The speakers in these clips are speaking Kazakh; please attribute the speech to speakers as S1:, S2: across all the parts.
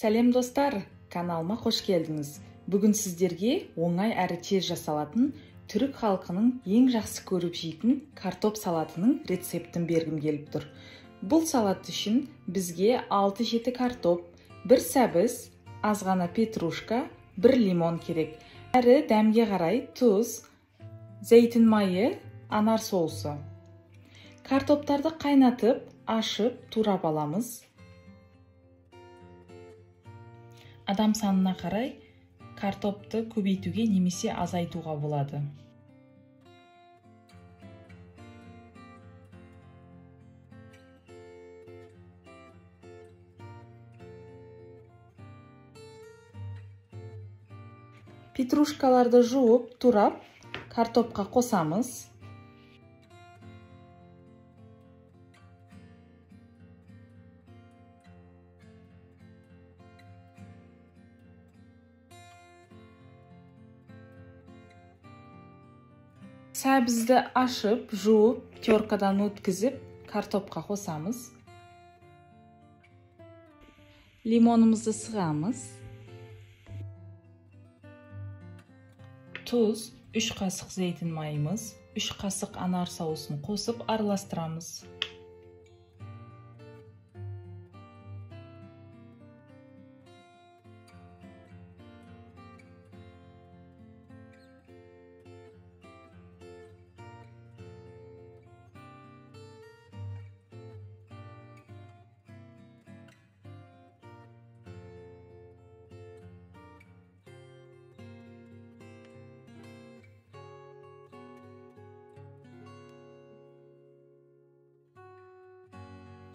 S1: Сәлем достар, каналыма қош келдіңіз. Бүгін сіздерге оңай әрі тез жасалатын түрік халқының ең жақсы көріп жейтін картоп салатының рецептін бергім келіп тұр. Бұл салат үшін бізге 6-7 картоп, 1 сәбіз, аз ғана петрушка, 1 лимон керек. Әрі дәмге қарай тұз, зәйтін майы, анар соусы. Картоптарды қайнатып, ашып, турап аламыз. Адам санына қарай картопты көбейтуге немесе азайтуға болады. Петрушкаларды жуып, турап, картопқа қосамыз. Сәбізді ашып, жуып, теркадан өткізіп, картопқа қосамыз. Лимонымызды сығамыз. Тұз, 3 қасық зәйтін майымыз, 3 қасық анар соусын қосып араластырамыз.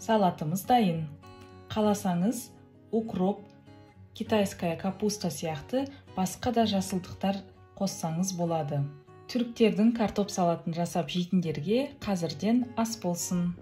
S1: Салатымыз дайын. Қаласаңыз, укроп, китайская капуста сияқты басқа да жасылдықтар қоссаңыз болады. Түріктердің картоп салатын жасап жейтіндерге қазірден ас болсын.